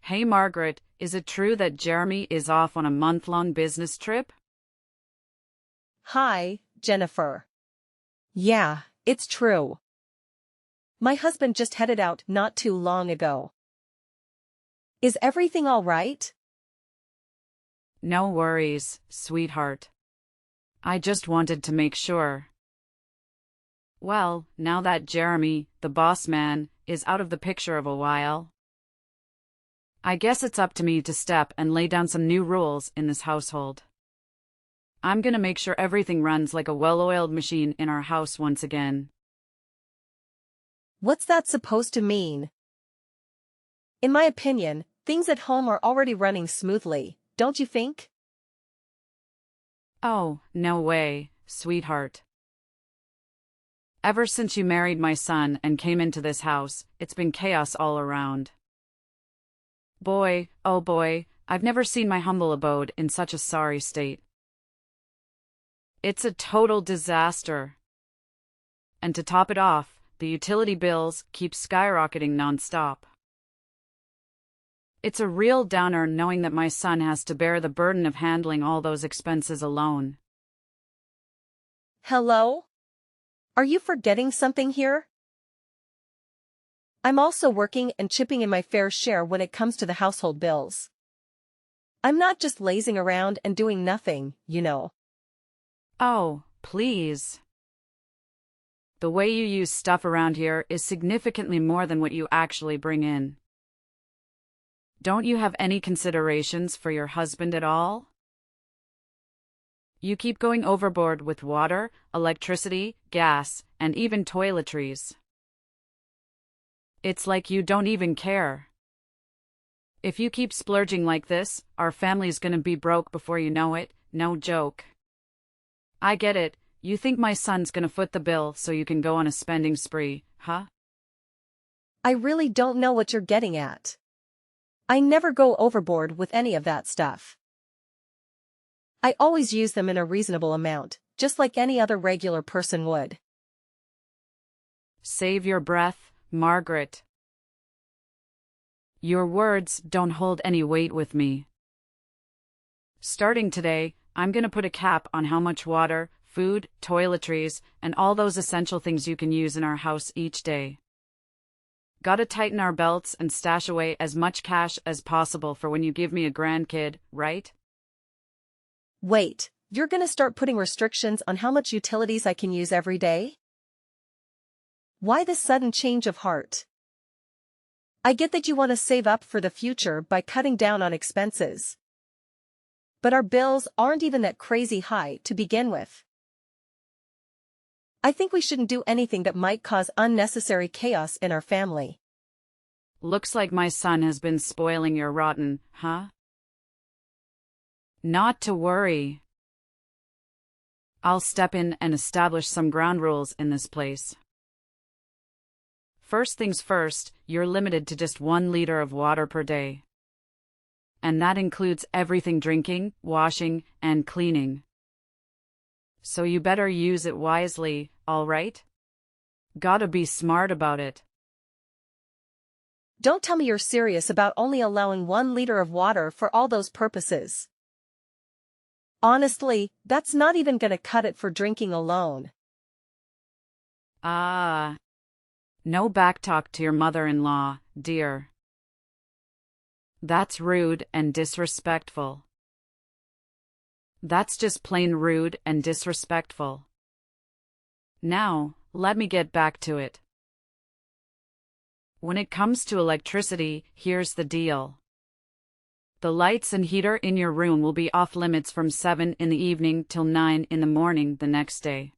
Hey Margaret, is it true that Jeremy is off on a month-long business trip? Hi, Jennifer. Yeah, it's true. My husband just headed out not too long ago. Is everything all right? No worries, sweetheart. I just wanted to make sure. Well, now that Jeremy, the boss man, is out of the picture of a while, I guess it's up to me to step and lay down some new rules in this household. I'm gonna make sure everything runs like a well-oiled machine in our house once again. What's that supposed to mean? In my opinion, things at home are already running smoothly, don't you think? Oh, no way, sweetheart. Ever since you married my son and came into this house, it's been chaos all around. Boy, oh boy, I've never seen my humble abode in such a sorry state. It's a total disaster. And to top it off, the utility bills keep skyrocketing nonstop. It's a real downer knowing that my son has to bear the burden of handling all those expenses alone. Hello? Are you forgetting something here? I'm also working and chipping in my fair share when it comes to the household bills. I'm not just lazing around and doing nothing, you know. Oh, please. The way you use stuff around here is significantly more than what you actually bring in. Don't you have any considerations for your husband at all? You keep going overboard with water, electricity, gas, and even toiletries. It's like you don't even care. If you keep splurging like this, our family's gonna be broke before you know it, no joke. I get it, you think my son's gonna foot the bill so you can go on a spending spree, huh? I really don't know what you're getting at. I never go overboard with any of that stuff. I always use them in a reasonable amount, just like any other regular person would. Save your breath, Margaret. Your words don't hold any weight with me. Starting today, I'm gonna put a cap on how much water, food, toiletries, and all those essential things you can use in our house each day. Gotta tighten our belts and stash away as much cash as possible for when you give me a grandkid, right? Wait, you're gonna start putting restrictions on how much utilities I can use every day? Why this sudden change of heart? I get that you want to save up for the future by cutting down on expenses. But our bills aren't even that crazy high to begin with. I think we shouldn't do anything that might cause unnecessary chaos in our family. Looks like my son has been spoiling your rotten, huh? Not to worry. I'll step in and establish some ground rules in this place. First things first, you're limited to just 1 liter of water per day. And that includes everything drinking, washing, and cleaning. So you better use it wisely, all right? Gotta be smart about it. Don't tell me you're serious about only allowing 1 liter of water for all those purposes. Honestly, that's not even gonna cut it for drinking alone. No backtalk to your mother-in-law, dear. That's rude and disrespectful. That's just plain rude and disrespectful. Now, let me get back to it. When it comes to electricity, here's the deal. The lights and heater in your room will be off limits from 7 in the evening till 9 in the morning the next day.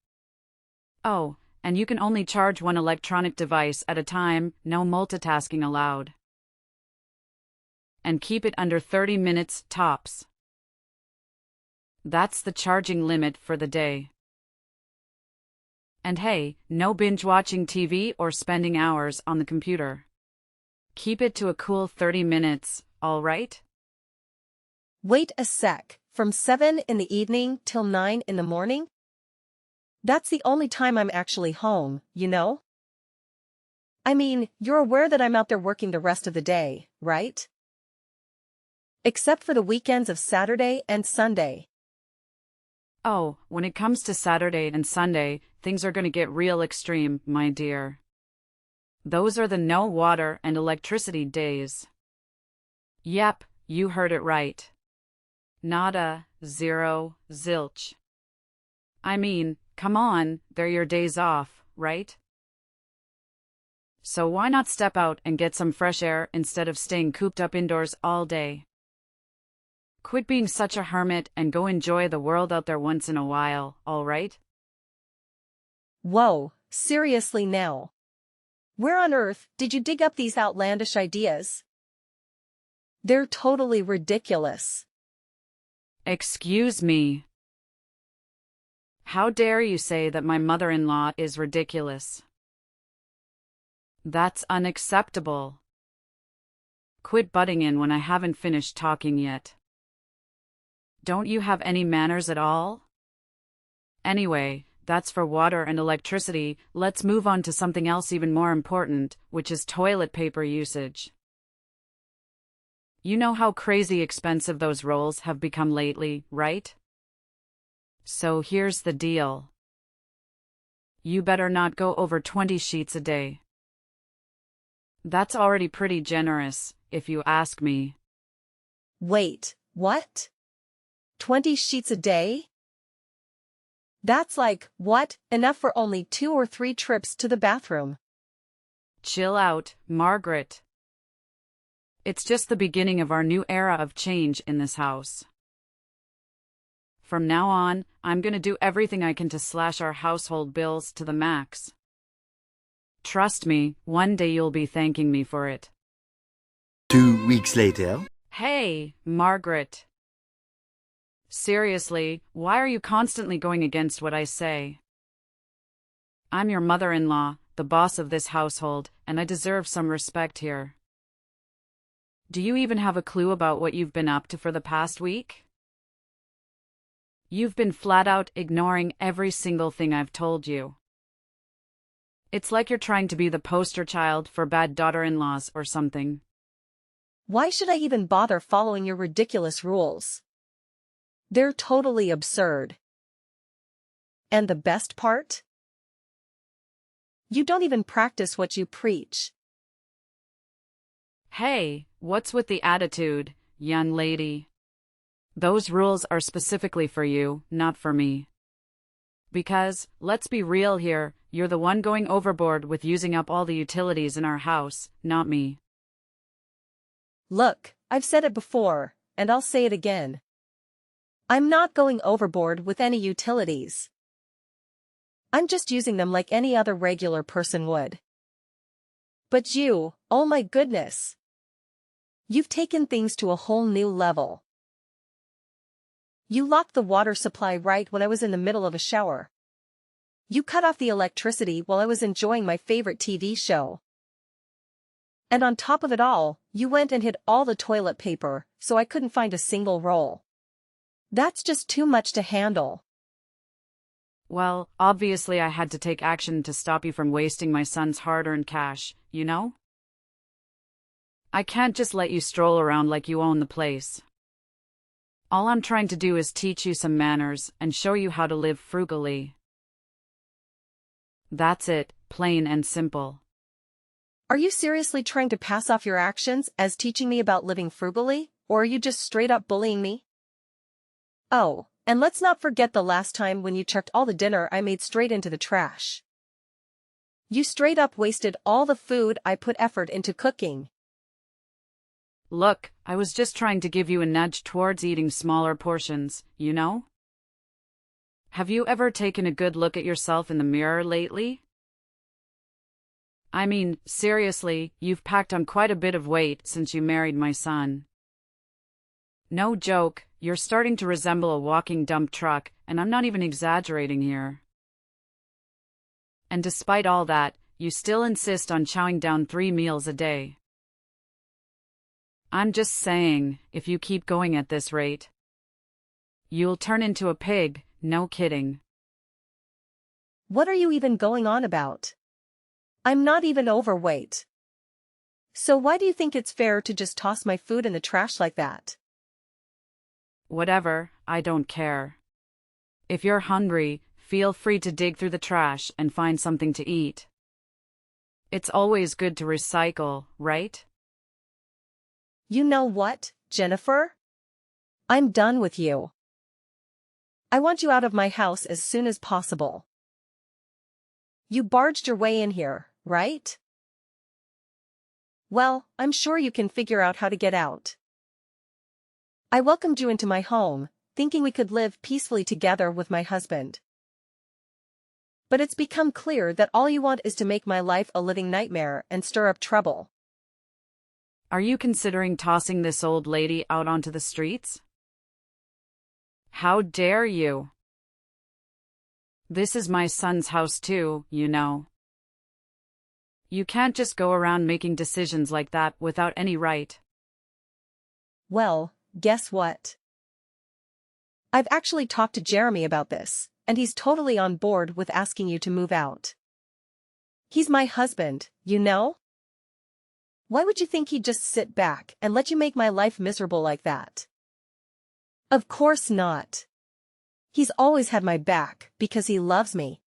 Oh, and you can only charge one electronic device at a time, no multitasking allowed. And keep it under 30 minutes tops. That's the charging limit for the day. And hey, no binge watching TV or spending hours on the computer. Keep it to a cool 30 minutes, all right? Wait a sec, from 7 in the evening till 9 in the morning? That's the only time I'm actually home, you know? I mean, you're aware that I'm out there working the rest of the day, right? Except for the weekends of Saturday and Sunday. Oh, when it comes to Saturday and Sunday, things are gonna get real extreme, my dear. Those are the no water and electricity days. Yep, you heard it right. Nada, zero, zilch. I mean, come on, they're your days off, right? So why not step out and get some fresh air instead of staying cooped up indoors all day? Quit being such a hermit and go enjoy the world out there once in a while, all right? Whoa, seriously now. Where on earth did you dig up these outlandish ideas? They're totally ridiculous. Excuse me. How dare you say that my mother-in-law is ridiculous? That's unacceptable. Quit butting in when I haven't finished talking yet. Don't you have any manners at all? Anyway, that's for water and electricity. Let's move on to something else even more important, which is toilet paper usage. You know how crazy expensive those rolls have become lately, right? So here's the deal. You better not go over 20 sheets a day. That's already pretty generous, if you ask me. Wait, what? 20 sheets a day? That's like, what, enough for only 2 or 3 trips to the bathroom. Chill out, Margaret. It's just the beginning of our new era of change in this house. From now on, I'm gonna do everything I can to slash our household bills to the max. Trust me, one day you'll be thanking me for it. 2 weeks later. Hey, Margaret. Seriously, why are you constantly going against what I say? I'm your mother-in-law, the boss of this household, and I deserve some respect here. Do you even have a clue about what you've been up to for the past week? You've been flat out ignoring every single thing I've told you. It's like you're trying to be the poster child for bad daughter-in-laws or something. Why should I even bother following your ridiculous rules? They're totally absurd. And the best part? You don't even practice what you preach. Hey, what's with the attitude, young lady? Those rules are specifically for you, not for me. Because, let's be real here, you're the one going overboard with using up all the utilities in our house, not me. Look, I've said it before, and I'll say it again. I'm not going overboard with any utilities. I'm just using them like any other regular person would. But you, oh my goodness. You've taken things to a whole new level. You locked the water supply right when I was in the middle of a shower. You cut off the electricity while I was enjoying my favorite TV show. And on top of it all, you went and hid all the toilet paper, so I couldn't find a single roll. That's just too much to handle. Well, obviously I had to take action to stop you from wasting my son's hard-earned cash, you know? I can't just let you stroll around like you own the place. All I'm trying to do is teach you some manners and show you how to live frugally. That's it, plain and simple. Are you seriously trying to pass off your actions as teaching me about living frugally, or are you just straight up bullying me? Oh, and let's not forget the last time when you chucked all the dinner I made straight into the trash. You straight up wasted all the food I put effort into cooking. Look, I was just trying to give you a nudge towards eating smaller portions, you know? Have you ever taken a good look at yourself in the mirror lately? I mean, seriously, you've packed on quite a bit of weight since you married my son. No joke, you're starting to resemble a walking dump truck, and I'm not even exaggerating here. And despite all that, you still insist on chowing down 3 meals a day. I'm just saying, if you keep going at this rate, you'll turn into a pig, no kidding. What are you even going on about? I'm not even overweight. So why do you think it's fair to just toss my food in the trash like that? Whatever, I don't care. If you're hungry, feel free to dig through the trash and find something to eat. It's always good to recycle, right? You know what, Jennifer? I'm done with you. I want you out of my house as soon as possible. You barged your way in here, right? Well, I'm sure you can figure out how to get out. I welcomed you into my home, thinking we could live peacefully together with my husband. But it's become clear that all you want is to make my life a living nightmare and stir up trouble. Are you considering tossing this old lady out onto the streets? How dare you? This is my son's house too, you know. You can't just go around making decisions like that without any right. Well, guess what? I've actually talked to Jeremy about this, and he's totally on board with asking you to move out. He's my husband, you know? Why would you think he'd just sit back and let you make my life miserable like that? Of course not. He's always had my back because he loves me.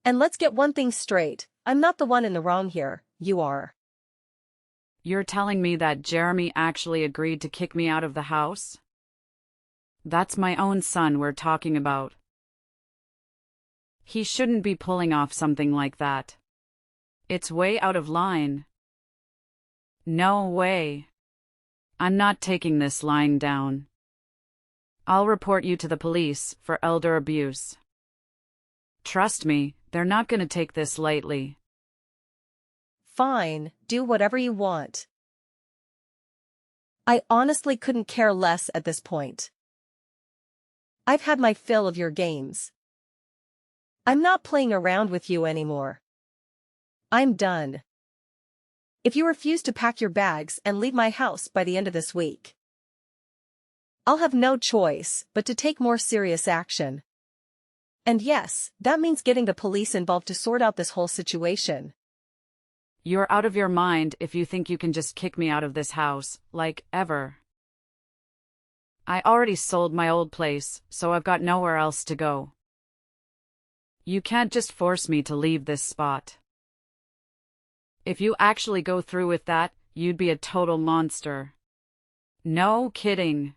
And let's get one thing straight, I'm not the one in the wrong here, you are. You're telling me that Jeremy actually agreed to kick me out of the house? That's my own son we're talking about. He shouldn't be pulling off something like that. It's way out of line. No way. I'm not taking this lying down. I'll report you to the police for elder abuse. Trust me, they're not gonna take this lightly. Fine, do whatever you want. I honestly couldn't care less at this point. I've had my fill of your games. I'm not playing around with you anymore. I'm done. If you refuse to pack your bags and leave my house by the end of this week, I'll have no choice but to take more serious action. And yes, that means getting the police involved to sort out this whole situation. You're out of your mind if you think you can just kick me out of this house, like, ever. I already sold my old place, so I've got nowhere else to go. You can't just force me to leave this spot. If you actually go through with that, you'd be a total monster. No kidding.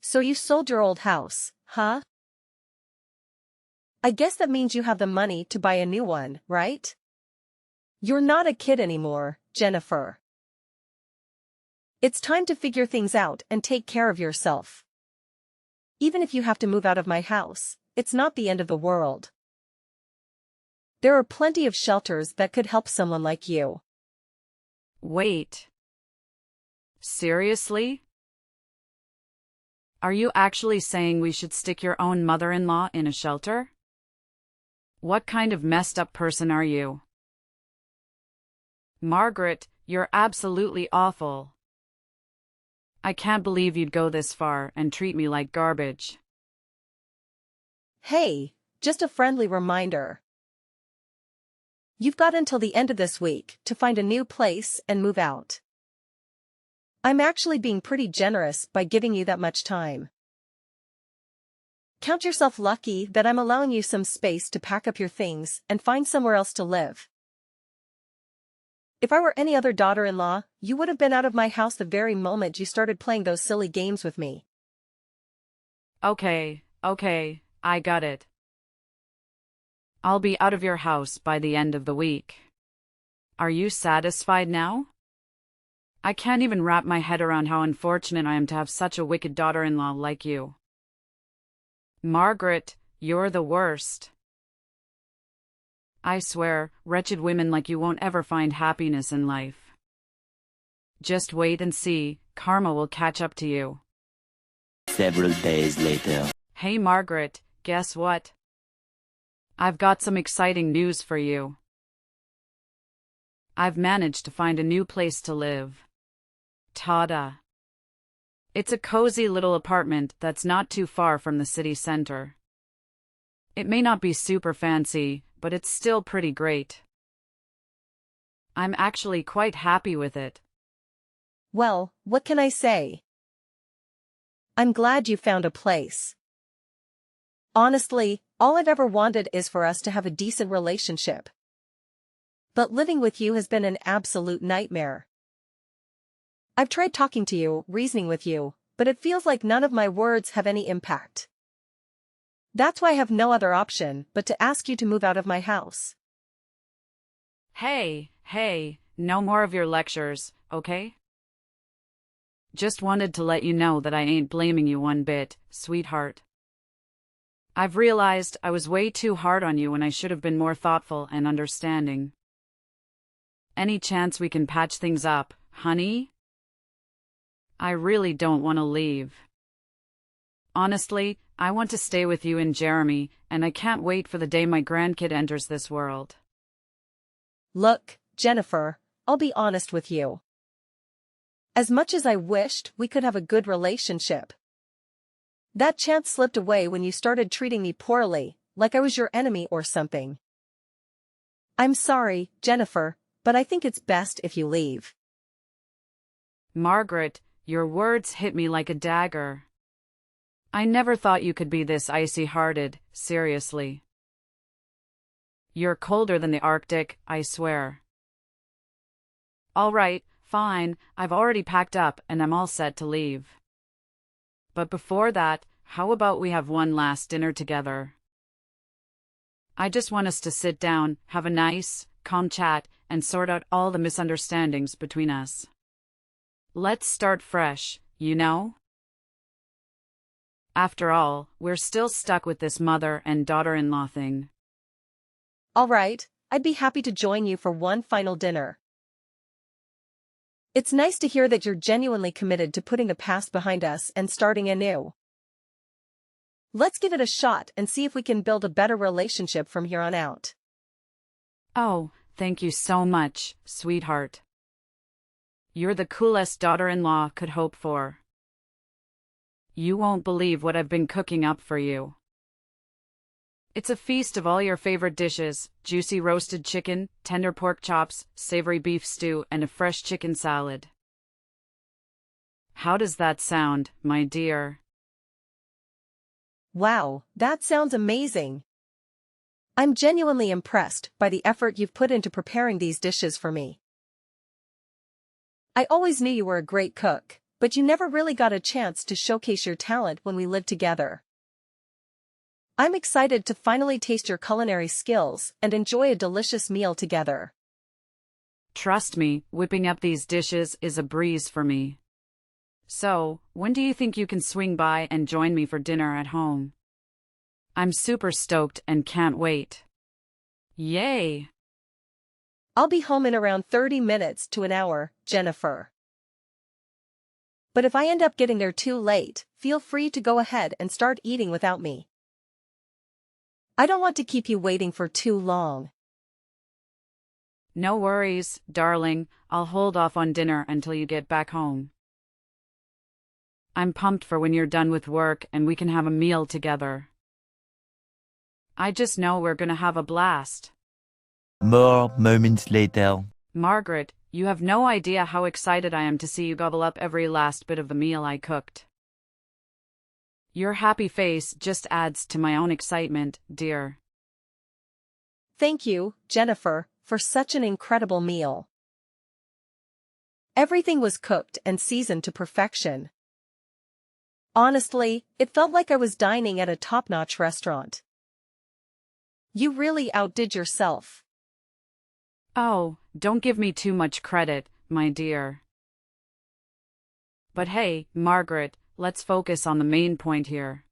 So you sold your old house, huh? I guess that means you have the money to buy a new one, right? You're not a kid anymore, Jennifer. It's time to figure things out and take care of yourself. Even if you have to move out of my house, it's not the end of the world. There are plenty of shelters that could help someone like you. Wait. Seriously? Are you actually saying we should stick your own mother-in-law in a shelter? What kind of messed up person are you? Margaret, you're absolutely awful. I can't believe you'd go this far and treat me like garbage. Hey, just a friendly reminder. You've got until the end of this week to find a new place and move out. I'm actually being pretty generous by giving you that much time. Count yourself lucky that I'm allowing you some space to pack up your things and find somewhere else to live. If I were any other daughter-in-law, you would have been out of my house the very moment you started playing those silly games with me. Okay, I got it. I'll be out of your house by the end of the week. Are you satisfied now? I can't even wrap my head around how unfortunate I am to have such a wicked daughter-in-law like you. Margaret, you're the worst. I swear, wretched women like you won't ever find happiness in life. Just wait and see, karma will catch up to you. Several days later. Hey Margaret, guess what? I've got some exciting news for you. I've managed to find a new place to live. Ta-da! It's a cozy little apartment that's not too far from the city center. It may not be super fancy, but it's still pretty great. I'm actually quite happy with it. Well, what can I say? I'm glad you found a place. Honestly, all I've ever wanted is for us to have a decent relationship. But living with you has been an absolute nightmare. I've tried talking to you, reasoning with you, but it feels like none of my words have any impact. That's why I have no other option but to ask you to move out of my house. Hey, no more of your lectures, okay? Just wanted to let you know that I ain't blaming you one bit, sweetheart. I've realized I was way too hard on you when I should have been more thoughtful and understanding. Any chance we can patch things up, honey? I really don't want to leave. Honestly, I want to stay with you and Jeremy, and I can't wait for the day my grandkid enters this world. Look, Jennifer, I'll be honest with you. As much as I wished we could have a good relationship, that chance slipped away when you started treating me poorly, like I was your enemy or something. I'm sorry, Jennifer, but I think it's best if you leave. Margaret, your words hit me like a dagger. I never thought you could be this icy-hearted, seriously. You're colder than the Arctic, I swear. All right, fine, I've already packed up and I'm all set to leave. But before that, how about we have one last dinner together? I just want us to sit down, have a nice, calm chat, and sort out all the misunderstandings between us. Let's start fresh, you know? After all, we're still stuck with this mother and daughter-in-law thing. All right, I'd be happy to join you for one final dinner. It's nice to hear that you're genuinely committed to putting the past behind us and starting anew. Let's give it a shot and see if we can build a better relationship from here on out. Oh, thank you so much, sweetheart. You're the coolest daughter-in-law could hope for. You won't believe what I've been cooking up for you. It's a feast of all your favorite dishes: juicy roasted chicken, tender pork chops, savory beef stew, and a fresh chicken salad. How does that sound, my dear? Wow, that sounds amazing. I'm genuinely impressed by the effort you've put into preparing these dishes for me. I always knew you were a great cook, but you never really got a chance to showcase your talent when we lived together. I'm excited to finally taste your culinary skills and enjoy a delicious meal together. Trust me, whipping up these dishes is a breeze for me. So, when do you think you can swing by and join me for dinner at home? I'm super stoked and can't wait. Yay! I'll be home in around 30 minutes to an hour, Jennifer. But if I end up getting there too late, feel free to go ahead and start eating without me. I don't want to keep you waiting for too long. No worries, darling, I'll hold off on dinner until you get back home. I'm pumped for when you're done with work and we can have a meal together. I just know we're gonna have a blast. More moments later. Margaret, you have no idea how excited I am to see you gobble up every last bit of the meal I cooked. Your happy face just adds to my own excitement, dear. Thank you, Jennifer, for such an incredible meal. Everything was cooked and seasoned to perfection. Honestly, it felt like I was dining at a top-notch restaurant. You really outdid yourself. Oh, don't give me too much credit, my dear. But hey, Margaret, let's focus on the main point here.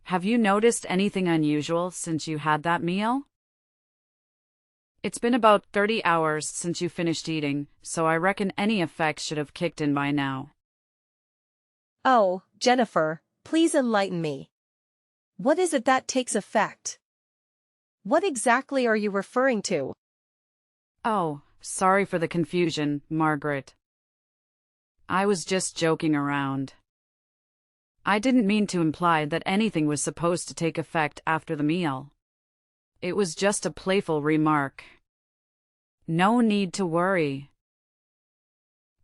Have you noticed anything unusual since you had that meal? It's been about 30 hours since you finished eating, so I reckon any effects should have kicked in by now. Oh, Jennifer, please enlighten me. What is it that takes effect? What exactly are you referring to? Oh, sorry for the confusion, Margaret. I was just joking around. I didn't mean to imply that anything was supposed to take effect after the meal. It was just a playful remark. No need to worry.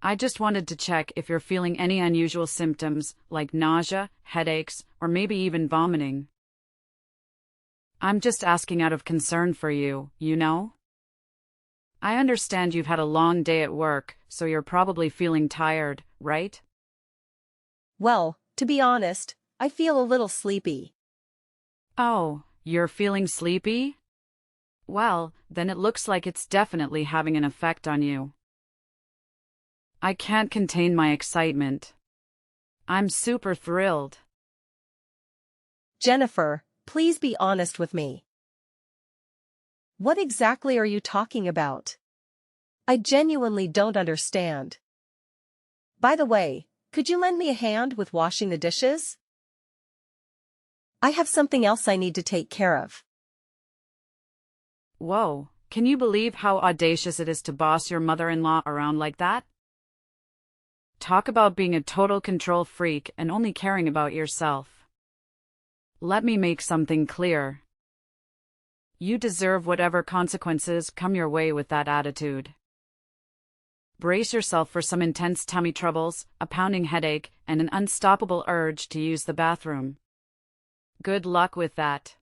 I just wanted to check if you're feeling any unusual symptoms like nausea, headaches, or maybe even vomiting. I'm just asking out of concern for you, you know? I understand you've had a long day at work, so you're probably feeling tired, right? Well, to be honest, I feel a little sleepy. Oh, you're feeling sleepy? Well, then it looks like it's definitely having an effect on you. I can't contain my excitement. I'm super thrilled. Jennifer, please be honest with me. What exactly are you talking about? I genuinely don't understand. By the way, could you lend me a hand with washing the dishes? I have something else I need to take care of. Whoa, can you believe how audacious it is to boss your mother-in-law around like that? Talk about being a total control freak and only caring about yourself. Let me make something clear. You deserve whatever consequences come your way with that attitude. Brace yourself for some intense tummy troubles, a pounding headache, and an unstoppable urge to use the bathroom. Good luck with that.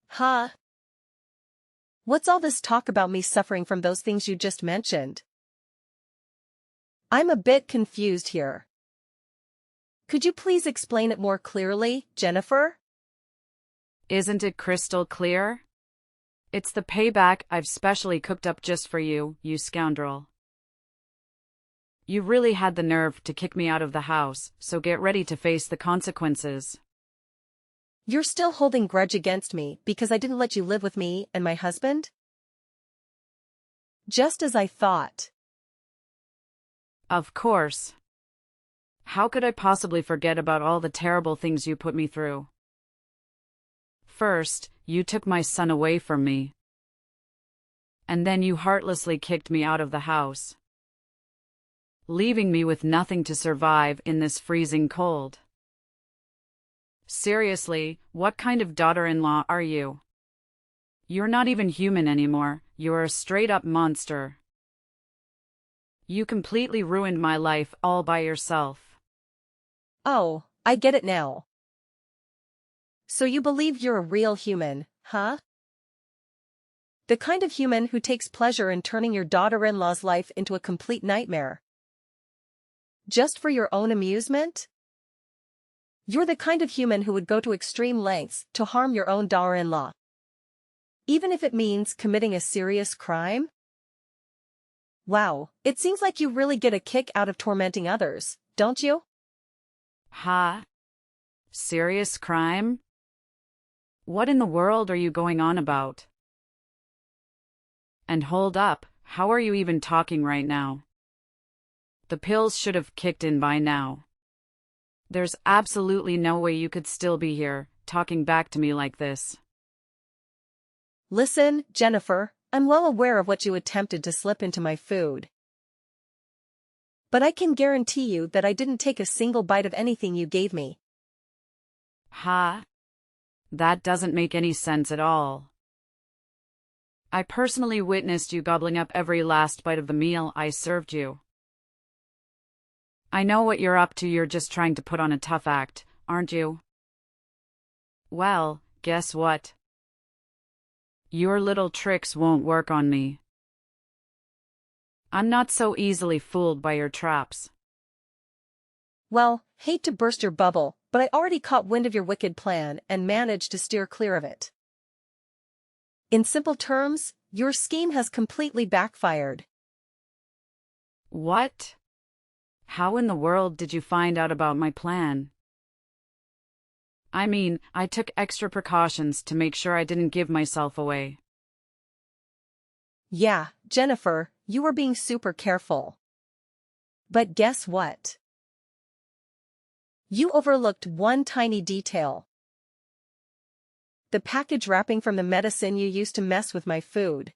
Huh? What's all this talk about me suffering from those things you just mentioned? I'm a bit confused here. Could you please explain it more clearly, Jennifer? Isn't it crystal clear? It's the payback I've specially cooked up just for you, you scoundrel. You really had the nerve to kick me out of the house, so get ready to face the consequences. You're still holding grudge against me because I didn't let you live with me and my husband? Just as I thought. Of course. How could I possibly forget about all the terrible things you put me through? First, you took my son away from me. And then you heartlessly kicked me out of the house, leaving me with nothing to survive in this freezing cold. Seriously, what kind of daughter-in-law are you? You're not even human anymore, you're a straight-up monster. You completely ruined my life all by yourself. Oh, I get it now. So you believe you're a real human, huh? The kind of human who takes pleasure in turning your daughter-in-law's life into a complete nightmare. Just for your own amusement? You're the kind of human who would go to extreme lengths to harm your own daughter-in-law. Even if it means committing a serious crime? Wow, it seems like you really get a kick out of tormenting others, don't you? Huh? Serious crime? What in the world are you going on about? And hold up, how are you even talking right now? The pills should have kicked in by now. There's absolutely no way you could still be here, talking back to me like this. Listen, Jennifer, I'm well aware of what you attempted to slip into my food. But I can guarantee you that I didn't take a single bite of anything you gave me. Huh? That doesn't make any sense at all. I personally witnessed you gobbling up every last bite of the meal I served you. I know what you're up to, you're just trying to put on a tough act, aren't you? Well, guess what? Your little tricks won't work on me. I'm not so easily fooled by your traps. Well, hate to burst your bubble, but I already caught wind of your wicked plan and managed to steer clear of it. In simple terms, your scheme has completely backfired. What? How in the world did you find out about my plan? I mean, I took extra precautions to make sure I didn't give myself away. Yeah, Jennifer, you were being super careful. But guess what? You overlooked one tiny detail. The package wrapping from the medicine you used to mess with my food.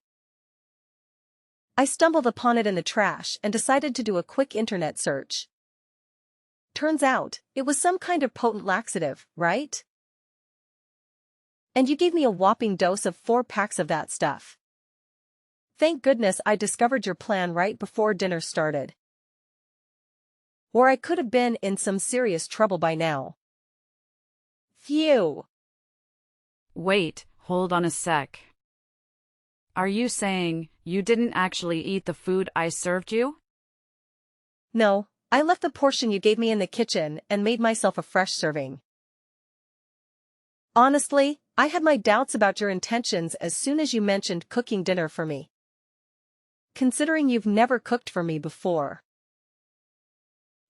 I stumbled upon it in the trash and decided to do a quick internet search. Turns out, it was some kind of potent laxative, right? And you gave me a whopping dose of 4 packs of that stuff. Thank goodness I discovered your plan right before dinner started. Or I could have been in some serious trouble by now. Phew. Wait, hold on a sec. Are you saying you didn't actually eat the food I served you? No, I left the portion you gave me in the kitchen and made myself a fresh serving. Honestly, I had my doubts about your intentions as soon as you mentioned cooking dinner for me. Considering you've never cooked for me before.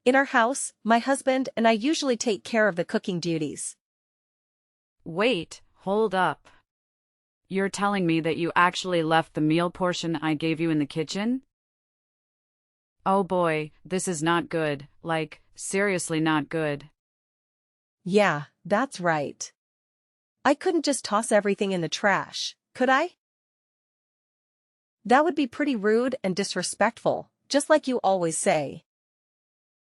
In our house, my husband and I usually take care of the cooking duties. Wait, hold up. You're telling me that you actually left the meal portion I gave you in the kitchen? Oh boy, this is not good, like, seriously not good. Yeah, that's right. I couldn't just toss everything in the trash, could I? That would be pretty rude and disrespectful, just like you always say.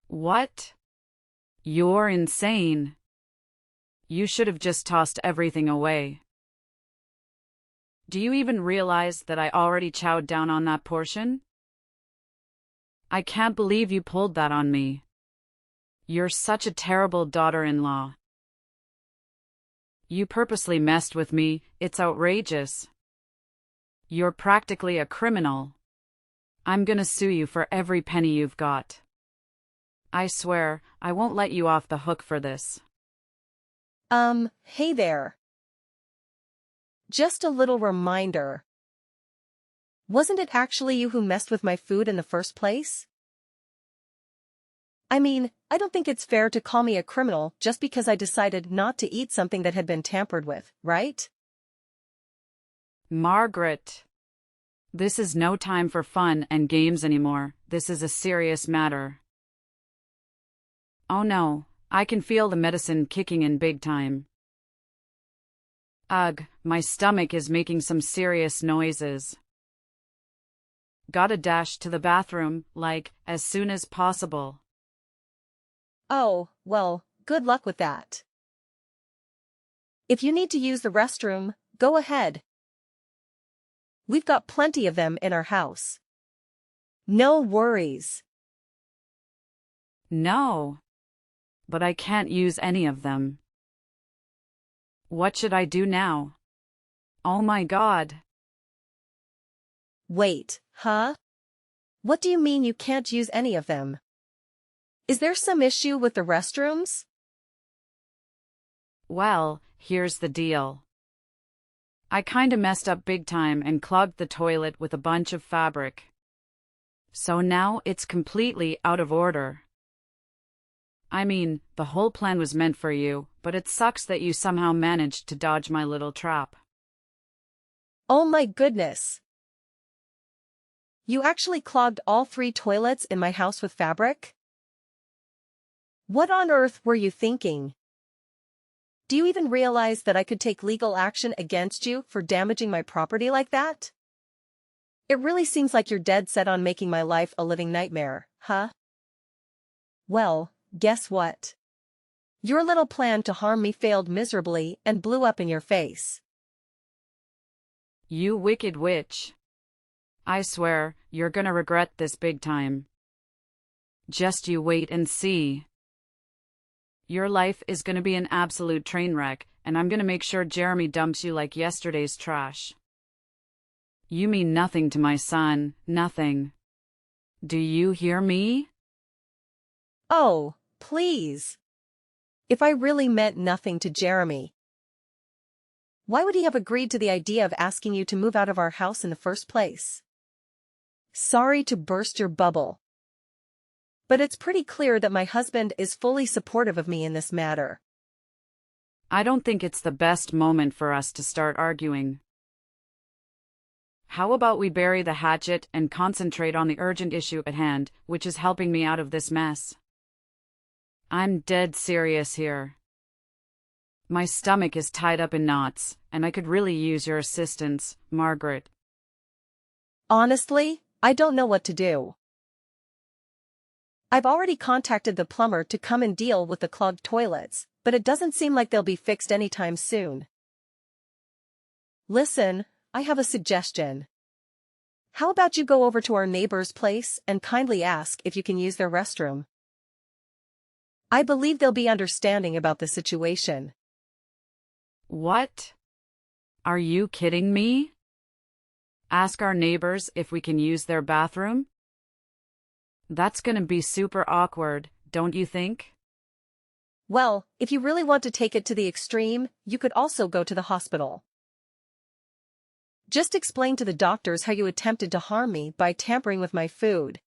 What? You're insane. You should have just tossed everything away. Do you even realize that I already chowed down on that portion? I can't believe you pulled that on me. You're such a terrible daughter-in-law. You purposely messed with me, it's outrageous. You're practically a criminal. I'm gonna sue you for every penny you've got. I swear, I won't let you off the hook for this. Hey there. Just a little reminder. Wasn't it actually you who messed with my food in the first place? I mean, I don't think it's fair to call me a criminal just because I decided not to eat something that had been tampered with, right? Margaret. This is no time for fun and games anymore. This is a serious matter. Oh no, I can feel the medicine kicking in big time. Ugh, my stomach is making some serious noises. Gotta dash to the bathroom, like, as soon as possible. Oh, well, good luck with that. If you need to use the restroom, go ahead. We've got plenty of them in our house. No worries. No. But I can't use any of them. What should I do now? Oh my God. Wait, huh? What do you mean you can't use any of them? Is there some issue with the restrooms? Well, here's the deal. I kinda messed up big time and clogged the toilet with a bunch of fabric. So now it's completely out of order. I mean, the whole plan was meant for you, but it sucks that you somehow managed to dodge my little trap. Oh my goodness. You actually clogged all 3 toilets in my house with fabric? What on earth were you thinking? Do you even realize that I could take legal action against you for damaging my property like that? It really seems like you're dead set on making my life a living nightmare, huh? Well, guess what? Your little plan to harm me failed miserably and blew up in your face. You wicked witch. I swear, you're gonna regret this big time. Just you wait and see. Your life is gonna be an absolute train wreck, and I'm gonna make sure Jeremy dumps you like yesterday's trash. You mean nothing to my son, nothing. Do you hear me? Oh, please. If I really meant nothing to Jeremy, why would he have agreed to the idea of asking you to move out of our house in the first place? Sorry to burst your bubble, but it's pretty clear that my husband is fully supportive of me in this matter. I don't think it's the best moment for us to start arguing. How about we bury the hatchet and concentrate on the urgent issue at hand, which is helping me out of this mess? I'm dead serious here. My stomach is tied up in knots, and I could really use your assistance, Margaret. Honestly, I don't know what to do. I've already contacted the plumber to come and deal with the clogged toilets, but it doesn't seem like they'll be fixed anytime soon. Listen, I have a suggestion. How about you go over to our neighbor's place and kindly ask if you can use their restroom? I believe they'll be understanding about the situation. What? Are you kidding me? Ask our neighbors if we can use their bathroom? That's gonna be super awkward, don't you think? Well, if you really want to take it to the extreme, you could also go to the hospital. Just explain to the doctors how you attempted to harm me by tampering with my food,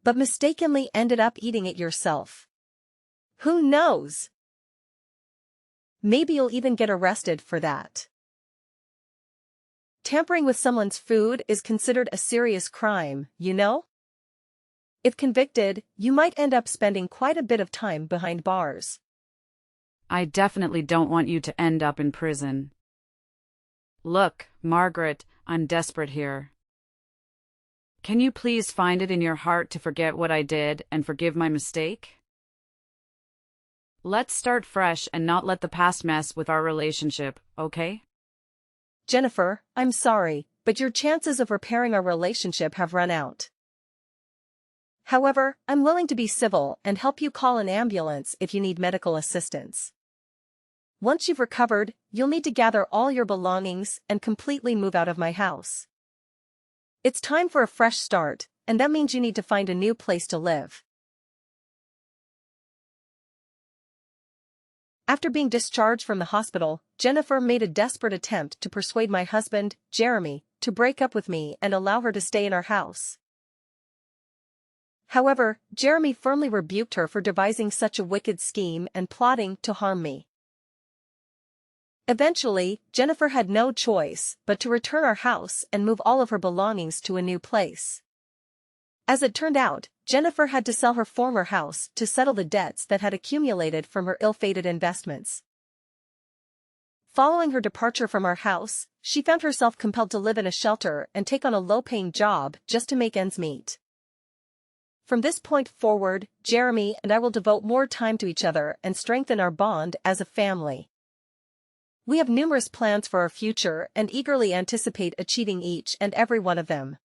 but mistakenly ended up eating it yourself. Who knows? Maybe you'll even get arrested for that. Tampering with someone's food is considered a serious crime, you know? If convicted, you might end up spending quite a bit of time behind bars. I definitely don't want you to end up in prison. Look, Margaret, I'm desperate here. Can you please find it in your heart to forget what I did and forgive my mistake? Let's start fresh and not let the past mess with our relationship, okay? Jennifer, I'm sorry, but your chances of repairing our relationship have run out. However, I'm willing to be civil and help you call an ambulance if you need medical assistance. Once you've recovered, you'll need to gather all your belongings and completely move out of my house. It's time for a fresh start, and that means you need to find a new place to live. After being discharged from the hospital, Jennifer made a desperate attempt to persuade my husband, Jeremy, to break up with me and allow her to stay in our house. However, Jeremy firmly rebuked her for devising such a wicked scheme and plotting to harm me. Eventually, Jennifer had no choice but to return our house and move all of her belongings to a new place. As it turned out, Jennifer had to sell her former house to settle the debts that had accumulated from her ill-fated investments. Following her departure from our house, she found herself compelled to live in a shelter and take on a low-paying job just to make ends meet. From this point forward, Jeremy and I will devote more time to each other and strengthen our bond as a family. We have numerous plans for our future and eagerly anticipate achieving each and every one of them.